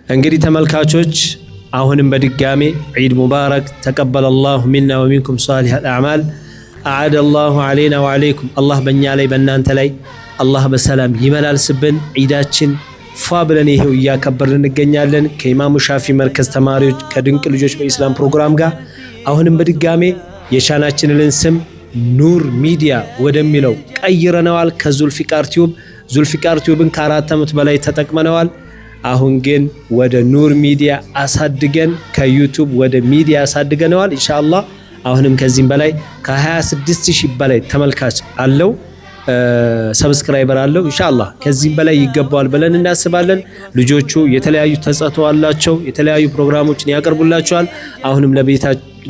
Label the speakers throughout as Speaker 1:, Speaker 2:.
Speaker 1: እንግዲህ ተመልካቾች አሁንም በድጋሜ ዒድ ሙባረክ ተቀበለላሁ ሚና ወሚንኩም ሷሊሐል አዕማል አዓደላሁ ዐለይና ወዐለይኩም። አላህ በእኛ ላይ በእናንተ ላይ አላህ በሰላም ይመላልስብን። ዒዳችን ፏ ብለን ይሄው እያከበርን እንገኛለን ከኢማሙ ሻፊ መርከዝ ተማሪዎች ከድንቅ ልጆች በኢስላም ፕሮግራም ጋር። አሁንም በድጋሜ የቻናችንን ስም ኑር ሚዲያ ወደሚለው ቀይረነዋል። ከዙልፊቃር ቲዩብን ከ4 ዓመት በላይ ተጠቅመነዋል። አሁን ግን ወደ ኑር ሚዲያ አሳድገን ከዩቲዩብ ወደ ሚዲያ አሳድገነዋል ኢንሻአላህ። አሁንም ከዚህም በላይ ከ26000 በላይ ተመልካች አለው፣ ሰብስክራይበር አለው ኢንሻአላህ። ከዚህም በላይ ይገባዋል ብለን እናስባለን። ልጆቹ የተለያዩ ተጸቶ አላቸው፣ የተለያዩ ፕሮግራሞችን ያቀርቡላችኋል። አሁንም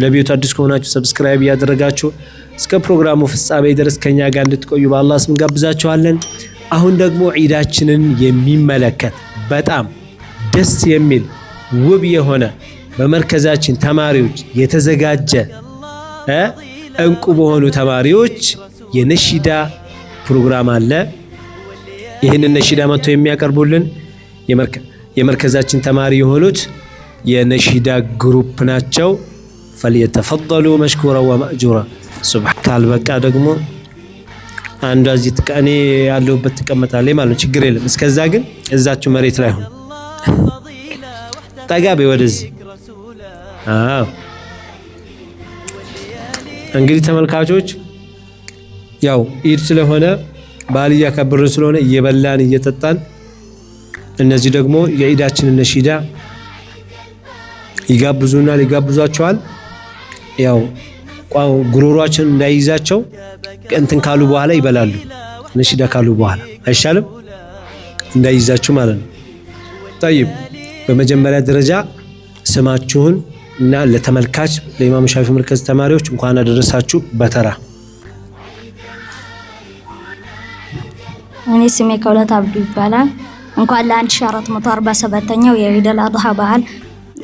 Speaker 1: ለቤቱ አዲስ ከሆናችሁ ሰብስክራይብ ያደረጋችሁ እስከ ፕሮግራሙ ፍጻሜ ድረስ ከኛ ጋር እንድትቆዩ በአላህ ስም ጋብዛችኋለን። አሁን ደግሞ ዒዳችንን የሚመለከት በጣም ደስ የሚል ውብ የሆነ በመርከዛችን ተማሪዎች የተዘጋጀ እንቁ በሆኑ ተማሪዎች የነሺዳ ፕሮግራም አለ። ይህንን ነሺዳ መጥቶ የሚያቀርቡልን የመርከዛችን ተማሪ የሆኑት የነሺዳ ግሩፕ ናቸው። فليتفضلوا مشكورا ومأجورا سبحان ካልበቃ ደግሞ አንዷ እዚህ እኔ ያለሁበት ትቀመጣለች ማለት ነው። ችግር የለም። እስከዛ ግን እዛችሁ መሬት ላይ ሆነ ጠጋቤ ወደዚህ። እንግዲህ ተመልካቾች ያው ኢድ ስለሆነ በዓል እያከበርን ስለሆነ እየበላን እየጠጣን፣ እነዚህ ደግሞ የኢዳችንን ነሺዳ ይጋብዙናል፣ ይጋብዟቸዋል። ያው ጉሮሯችን እንዳይዛቸው እንትን ካሉ በኋላ ይበላሉ። ነሺዳ ካሉ በኋላ አይሻልም? እንዳይዛችሁ ማለት ነው። طيب በመጀመሪያ ደረጃ ስማችሁን እና ለተመልካች ለኢማሙ ሻፊ መርከዝ ተማሪዎች እንኳን አደረሳችሁ በተራ።
Speaker 2: እኔ ስሜ ከውለት አብዱ ይባላል። እንኳን ለ1447ኛው የዒድ አልአድሃ በዓል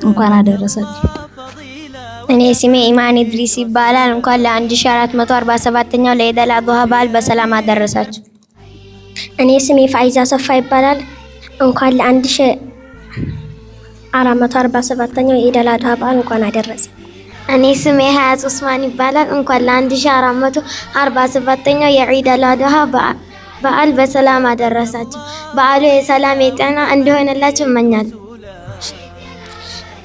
Speaker 2: እንኳን አደረሳችሁ።
Speaker 3: እኔ ስሜ ኢማን ኢድሪስ ይባላል። እንኳን ለ1447ኛው ለዒድ አልአድሃ በዓል በሰላም አደረሳችሁ።
Speaker 4: እኔ ስሜ ፋይዛ ሰፋ ይባላል። እንኳን ለ1447ኛው የዒድ አልአድሃ በዓል እንኳን አደረሰ።
Speaker 3: እኔ ስሜ ሀያት ኡስማን ይባላል። እንኳን ለ1447ኛው የዒድ አልአድሃ በዓል በሰላም አደረሳችሁ። በዓሉ የሰላም የጤና እንዲሆንላችሁ እመኛለሁ።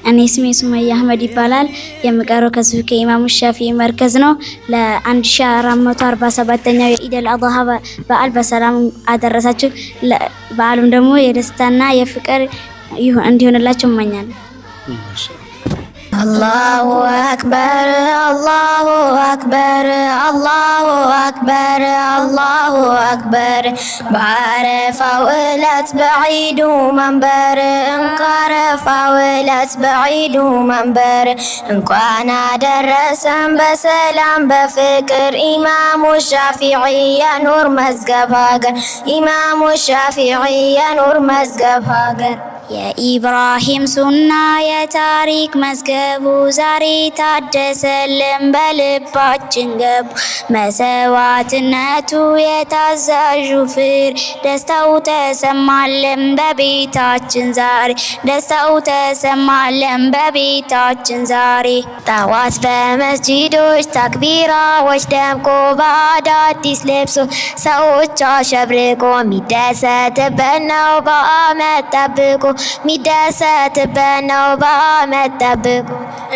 Speaker 2: እኔ ስሜ ሱመያ አህመድ ይባላል። የምቀረው ከዚሁ ከኢማሙ ሻፊ መርከዝ ነው። ለ1447ኛው የዒድ አልአድሃ በዓል በሰላም አደረሳችሁ። በዓሉም ደግሞ የደስታና የፍቅር እንዲሆንላችሁ እመኛለሁ።
Speaker 3: አላሁ አክበር አላሁ አክበር አላሁ አክበር አላሁ አክበር በአረፋው ዕለት በዒዱ መንበር እንኳረፋው ዕለት በዒዱ መንበር እንኳን አደረሰን በሰላም በፍቅር ኢማሙ ሻፊዒ የኑር መዝገብ ሀገር ኢማሙ ሻፊዒ የኑር መዝገብ ሀገር የኢብራሂም ሱና የታሪክ መዝገቡ ዛሬ ታደሰልን በልባችን ገቡ። መሰዋዕትነቱ የታዛዡ ፍሬ ደስታው ተሰማልን በቤታችን ዛሬ ደስታው ተሰማልን በቤታችን ዛሬ። ጠዋት በመስጂዶች ተክቢራዎች ደምቆ በአዳዲስ ልብሶ ሰዎች አሸብርቆ ሚደሰትበት ነው በዓመት ጠብቆ ሚደሰትበት ነው በዓመት ጠብቆ።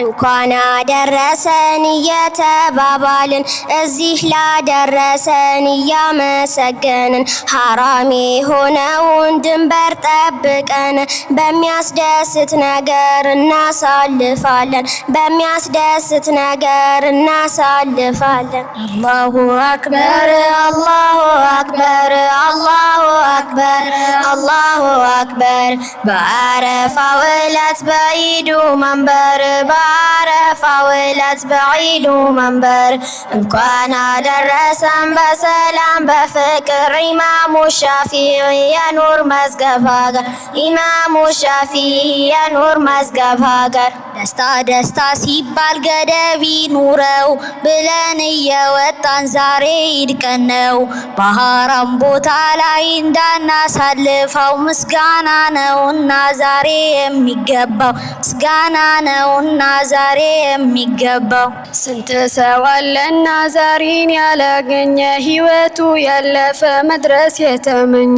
Speaker 3: እንኳን አደረሰን እየተባባልን እዚህ ላደረሰን እያመሰገንን ሐራም የሆነውን ድንበር ጠብቀን በሚያስደስት ነገር እናሳልፋለን በሚያስደስት ነገር እናሳልፋለን። አላሁ አክበር አላሁ አክበር አላሁ አክበር አላሁ አክበር በአረፋው ዕለት በዒዱ መንበር በአረፋው ዕለት በዒዱ መንበር እንኳን አደረሰን በሰላም በፍቅር ኢማሙ ሻፊዒ የኑር መዝገብ ሀገር ኢማሙ ሻፊዒ የኑር መዝገብ ሀገር
Speaker 2: ደስታ ሲባል ገደብ ይኑረው ብለን እየወጣን ዛሬ ይድቀን ነው። በሐራም ቦታ ላይ እንዳናሳልፈው ምስጋና ነውና ዛሬ የሚገባው ምስጋና ነውና ዛሬ የሚገባው።
Speaker 5: ስንት ሰው አለና ዛሬን ያላገኘ ህይወቱ ያለፈ መድረስ የተመኘ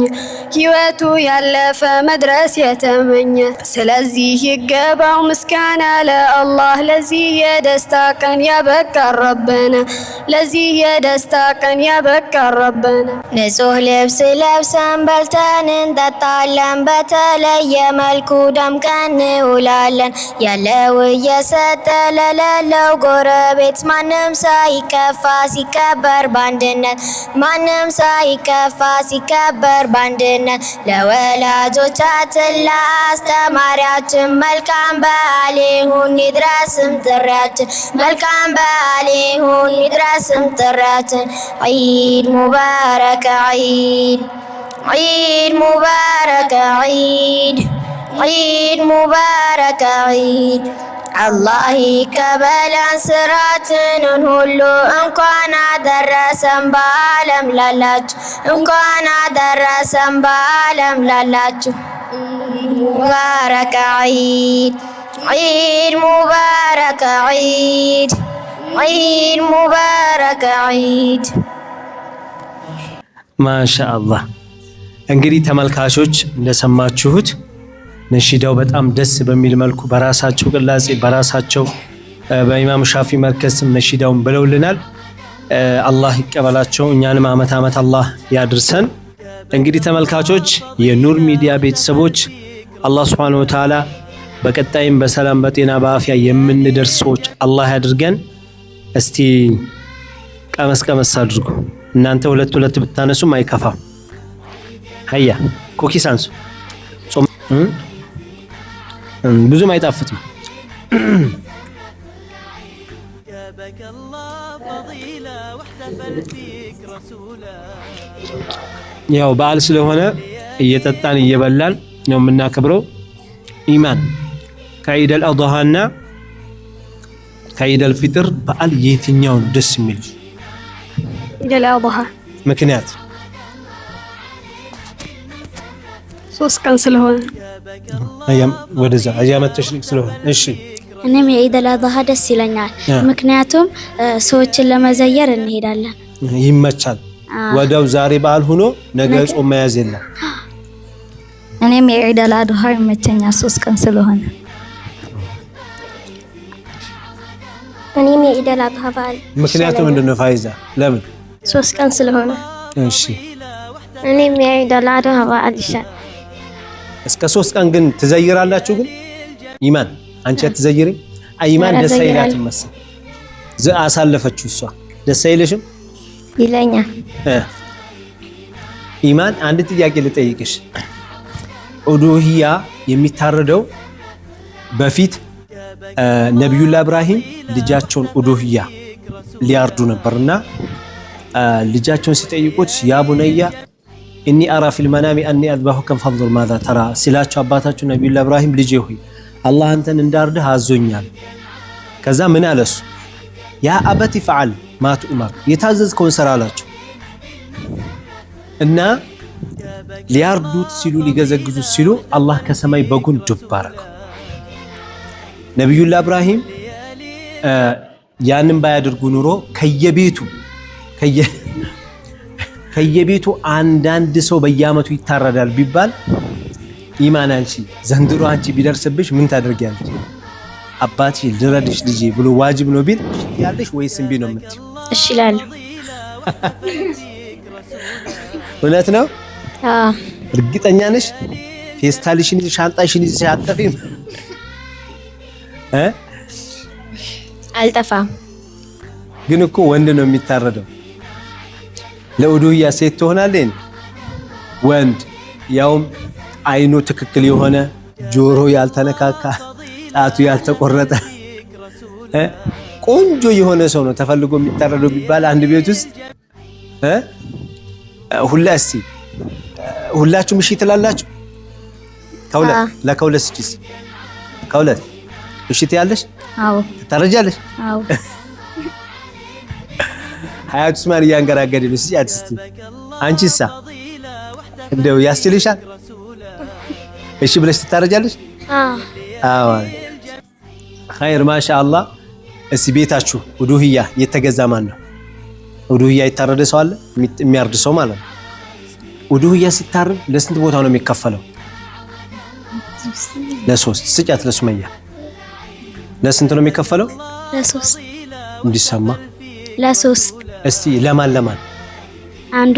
Speaker 5: ህይወቱ ያለፈ መድረስ የተመኘ። ስለዚህ ይገባው ምስጋና ለአላህ ለዚህ የደስታ ቀን ያበቃን ረበና ለዚህ የደስታ ቀን ያበቃን ረበና።
Speaker 3: ንጹህ ልብስ ለብሰን በልተን እንጠጣለን በተለየ መልኩ ደምቀን እንውላለን። ያለው እየሰጠ ለሌለው ጎረቤት ማንም ሳይከፋ ሲከበር በአንድነት ማንም ሳይከፋ ሲከበር በአንድነት። ለወላጆቻችን ለአስተማሪያችን መልካም በዓል ይሁን ይድረስም ጥሪያችን መልካም በዓል ይሁን ይድረስም ጥሪያችን። ዒድ ሙባረክ ዒድ ዒድ ሙባረክ ዒድ ዒድ ሙባረክ ዒድ። አላህ ይቀበለን ስራችንን ሁሉ እንኳን አደረሰን በዓለም ላላችሁ እንኳን አደረሰን በዓለም ላላችሁ። ሙባረክ ዒድ ዒድ ሙባረክ ዒድ ዒድ ሙባረክ ዒድ።
Speaker 1: ማሻአላህ። እንግዲህ ተመልካቾች እንደሰማችሁት ነሺዳው በጣም ደስ በሚል መልኩ በራሳቸው ቅላጼ በራሳቸው በኢማም ሻፊ መርከስም ነሺዳውን ብለውልናል። አላህ ይቀበላቸው፣ እኛንም አመት አመት አላህ ያድርሰን። እንግዲህ ተመልካቾች የኑር ሚዲያ ቤተሰቦች አላህ ሱብሓነሁ ወተዓላ በቀጣይም በሰላም በጤና በአፍያ የምንደርስ ሰዎች አላህ ያድርገን። እስቲ ቀመስ ቀመስ አድርጉ። እናንተ ሁለት ሁለት ብታነሱም አይከፋም። ሀያ ኩኪስ አንሱ። ብዙም አይጣፍጥም። ያው በዓል ስለሆነ እየጠጣን እየበላን ነው የምናከብረው። ኢማን ከዒደል አድሃና ከዒደል ፊጥር በዓል የትኛው ነው ደስ የሚል?
Speaker 5: ዒደል አድሃ። ምክንያት 3 ቀን ስለሆነ
Speaker 1: አያም ወደዛ አያመት ተሽሪክ ስለሆነ። እሺ
Speaker 2: እኔም የዒደል አድሃ ደስ ይለኛል። ምክንያቱም ሰዎችን ለመዘየር እንሄዳለን።
Speaker 1: ይመቻል። ወዳው ዛሬ በዓል ሆኖ ነገ ጾም መያዝ የለም።
Speaker 6: እኔም የዒደል አድሃ ይመቸኛል 3 ቀን ስለሆነ።
Speaker 4: እኔም የዒደል አድሃ በዓል።
Speaker 1: ምክንያቱ ምንድነው ፋይዛ? ለምን?
Speaker 4: 3 ቀን ስለሆነ።
Speaker 1: እሺ
Speaker 3: እኔም የዒደል አድሃ በዓል ይሻል።
Speaker 1: እስከ 3 ቀን ግን ትዘይራላችሁ? ግን ኢማን አንቺ አትዘይሪም? ኢማን ደስ አይላትም መሰል አሳለፈችው። እሷ ደስ አይልሽም?
Speaker 3: ይለኛል።
Speaker 1: ኢማን አንድ ጥያቄ ልጠይቅሽ። ኡዱሂያ የሚታረደው በፊት ነብዩላህ ኢብራሂም ልጃቸውን ኡዱሂያ ሊያርዱ ነበርና ልጃቸውን ሲጠይቁት ያ ቡነያ እኒ አራ ፊል መናሚ አኒ አዝባሁከ ፈንዙር ማዛ ተራ ሲላቸው አባታቸው ነብዩላህ ኢብራሂም ልጄ ሆይ አላህ አንተን እንዳርድህ አዞኛል። ከዛ ምን አለሱ? ያ አበቲ ፈዓል ማ ትኡመር የታዘዝከውን ስራ አላቸው። እና ሊያርዱት ሲሉ ሊገዘግዙት ሲሉ አላህ ከሰማይ በጉን ዱብ አረገው። ነብዩላህ ኢብራሂም ያንን ባያደርጉ ኑሮ ከየቤቱ አንዳንድ ሰው በየአመቱ ይታረዳል ቢባል ኢማን አንቺ ዘንድሮ አንቺ ቢደርስብሽ ምን ታደርጊያለሽ? አባትሽ ልረድሽ ልጄ ብሎ ዋጅብ ነው ቢል ያለሽ ወይስ እምቢ ነው የምትይው?
Speaker 3: እሺ እላለሁ።
Speaker 1: እውነት ነው? እርግጠኛ ነሽ? ፌስታልሽን ሻንጣሽን ይዘሽ አትጠፊም?
Speaker 3: አልጠፋም።
Speaker 1: ግን እኮ ወንድ ነው የሚታረደው። ለኡዱሂያ ሴት ትሆናለች? ወንድ ያውም አይኑ ትክክል የሆነ ጆሮ ያልተነካካ ጣቱ ያልተቆረጠ ቆንጆ የሆነ ሰው ነው ተፈልጎ የሚታረደው ቢባል አንድ ቤት ውስጥ ሁላችሁም እሺ ትላላችሁ? ከሁለት እሺ ትያለሽ?
Speaker 6: አዎ
Speaker 1: ትታረጃለሽ?
Speaker 6: አዎ
Speaker 1: ሀያት ኡስማን እያንገራገደ ነው። ስጫት እስቲ አንቺሳ እንደው ያስችልሻል? እሺ ብለሽ ትታረጃለሽ? አዎ ኸይር ማሻአላህ። እስቲ ቤታችሁ ውዱህያ የተገዛ ማን ነው? ውዱህያ የታረደ ሰው አለ? የሚያርድ ሰው ማለት ነው። ውዱህያ ሲታረድ ለስንት ቦታ ነው የሚከፈለው? ለሶስት። ስጫት ለሱመያ ለስንት ነው የሚከፈለው?
Speaker 2: ለሶስት
Speaker 1: እንዲሰማ
Speaker 2: ለሶስት።
Speaker 1: እስቲ ለማን ለማን?
Speaker 2: አንዱ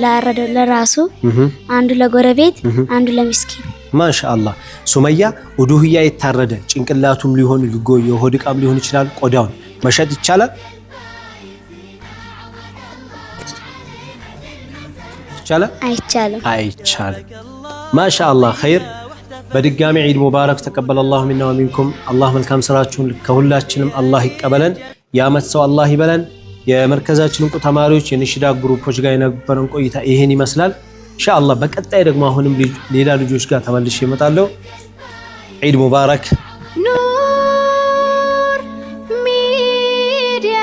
Speaker 2: ለአረደው ለራሱ፣ አንዱ ለጎረቤት፣ አንዱ ለሚስኪን።
Speaker 1: ማሻአላህ። ሱመያ ውዱህያ የታረደ ጭንቅላቱም ሊሆን የሆድ ዕቃም ሊሆን ይችላል። ቆዳውን መሸጥ ይቻላል? ይቻላል? አይቻልም። ማሻአላህ ኸይር። በድጋሚ ዒድ ሙባረክ ተቀበለላሁ ሚና ወሚንኩም። አላህ መልካም ስራችሁን ከሁላችንም አላህ ይቀበለን። የዓመት ሰው አላህ ይበለን። የመርከዛችን እንቁ ተማሪዎች የንሽዳ ግሩፖች ጋር የነበረን ቆይታ ይሄን ይመስላል። ኢንሻአላህ በቀጣይ ደግሞ አሁንም ሌላ ልጆች ጋር ተመልሼ እመጣለሁ። ዒድ ሙባረክ።
Speaker 7: ኑር ሚዲያ